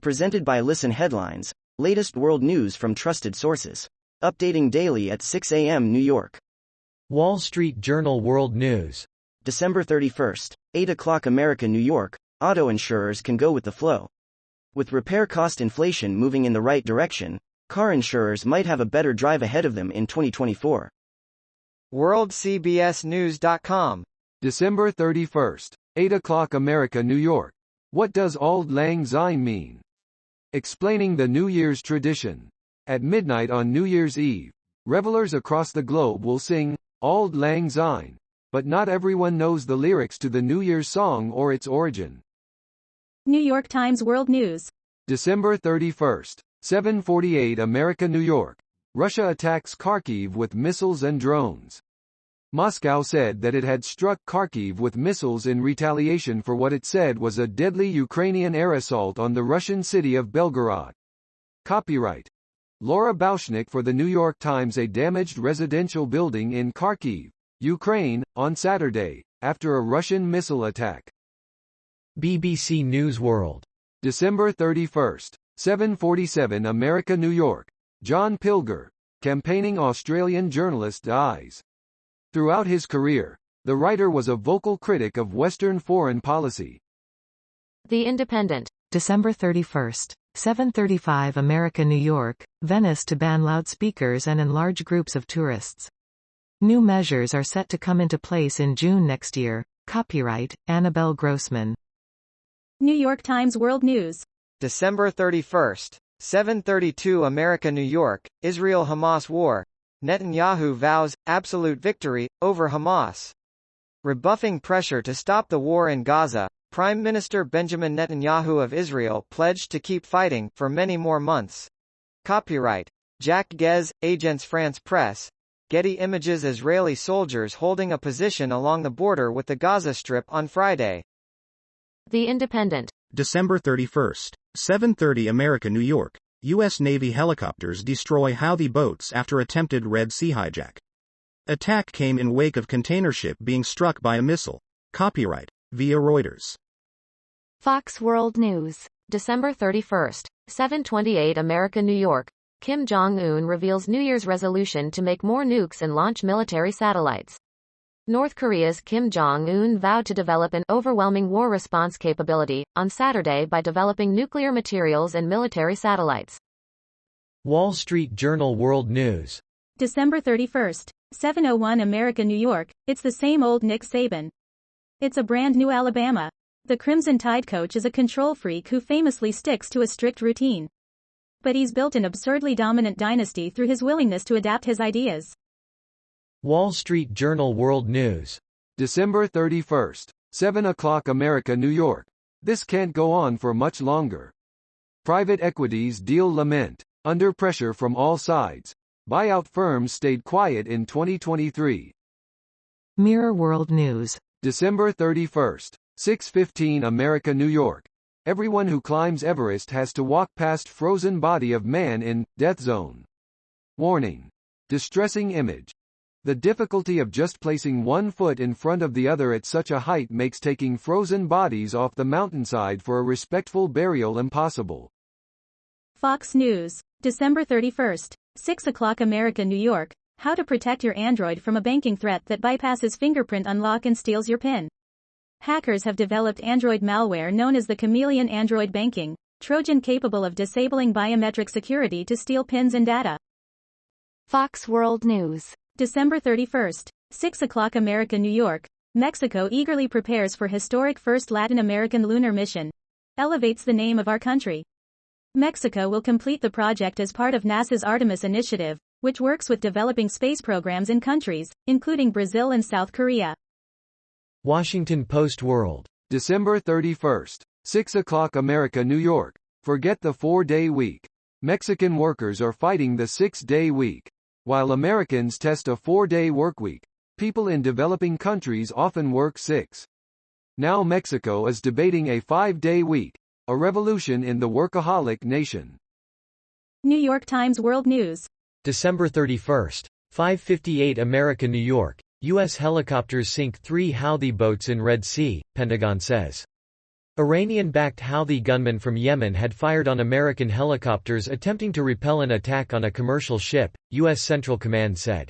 Presented by Listen Headlines, latest world news from trusted sources. Updating daily at 6 a.m. New York. Wall Street Journal World News. December 31st, 8 o'clock America, New York. Auto insurers can go with the flow. With repair cost inflation moving in the right direction, car insurers might have a better drive ahead of them in 2024. WorldCBSNews.com. December 31st, 8 o'clock America, New York. What does Auld Lang Syne mean? Explaining the New Year's tradition. At midnight on New Year's Eve, revelers across the globe will sing Auld Lang Syne, but not everyone knows the lyrics to the New Year's song or its origin. New York Times World News. December 31st, 7:48 America, New York. Russia attacks Kharkiv with missiles and drones. Moscow said that it had struck Kharkiv with missiles in retaliation for what it said was a deadly Ukrainian air assault on the Russian city of Belgorod. Copyright Laura Bauschnick for The New York Times. A damaged residential building in Kharkiv, Ukraine, on Saturday, after a Russian missile attack. BBC News World. December 31st, 7:47 America, New York. John Pilger, campaigning Australian journalist, dies. Throughout his career, the writer was a vocal critic of Western foreign policy. The Independent. December 31st, 7:35 America, New York. Venice to ban loudspeakers and enlarge groups of tourists. New measures are set to come into place in June next year. Copyright Annabelle Grossman. New York Times World News. December 31st, 7:32 America, New York. Israel-Hamas war. Netanyahu vows absolute victory over Hamas. Rebuffing pressure to stop the war in Gaza, Prime Minister Benjamin Netanyahu of Israel pledged to keep fighting for many more months. Copyright Jacques Guez, Agence France Presse. Getty Images. Israeli soldiers holding a position along the border with the Gaza Strip on Friday. The Independent. December 31st, 7:30 America, New York. U.S. Navy helicopters destroy Houthi boats after attempted Red Sea hijack. Attack came in wake of container ship being struck by a missile. Copyright via Reuters. Fox World News. December 31st, 7:28 America, New York. Kim Jong-un reveals New Year's resolution to make more nukes and launch military satellites. North Korea's Kim Jong-un vowed to develop an overwhelming war response capability on Saturday by developing nuclear materials and military satellites. Wall Street Journal World News. December 31st, 7:01 America, New York. It's the same old Nick Saban. It's a brand new Alabama. The Crimson Tide coach is a control freak who famously sticks to a strict routine. But he's built an absurdly dominant dynasty through his willingness to adapt his ideas. Wall Street Journal World News. December 31st, 7 o'clock America, New York. This can't go on for much longer. Private equities deal lament. Under pressure from all sides. Buyout firms stayed quiet in 2023. Mirror World News. December 31st, 6:15 America, New York. Everyone who climbs Everest has to walk past frozen body of man in death zone. Warning. Distressing image. The difficulty of just placing one foot in front of the other at such a height makes taking frozen bodies off the mountainside for a respectful burial impossible. Fox News. December 31st, 6 o'clock America, New York. How to protect your Android from a banking threat that bypasses fingerprint unlock and steals your PIN. Hackers have developed Android malware known as the Chameleon Android Banking Trojan capable of disabling biometric security to steal PINs and data. Fox World News. December 31st, 6 o'clock America, New York. Mexico eagerly prepares for historic first Latin American lunar mission. Elevates the name of our country. Mexico will complete the project as part of NASA's Artemis initiative, which works with developing space programs in countries, including Brazil and South Korea. Washington Post World. December 31st, 6 o'clock America, New York. Forget the 4-day week. Mexican workers are fighting the 6-day week. While Americans test a 4-day workweek, people in developing countries often work 6. Now Mexico is debating a 5-day week, a revolution in the workaholic nation. New York Times World News. December 31st, 5:58 America, New York. U.S. helicopters sink 3 Houthi boats in Red Sea, Pentagon says. Iranian-backed Houthi gunmen from Yemen had fired on American helicopters attempting to repel an attack on a commercial ship, U.S. Central Command said.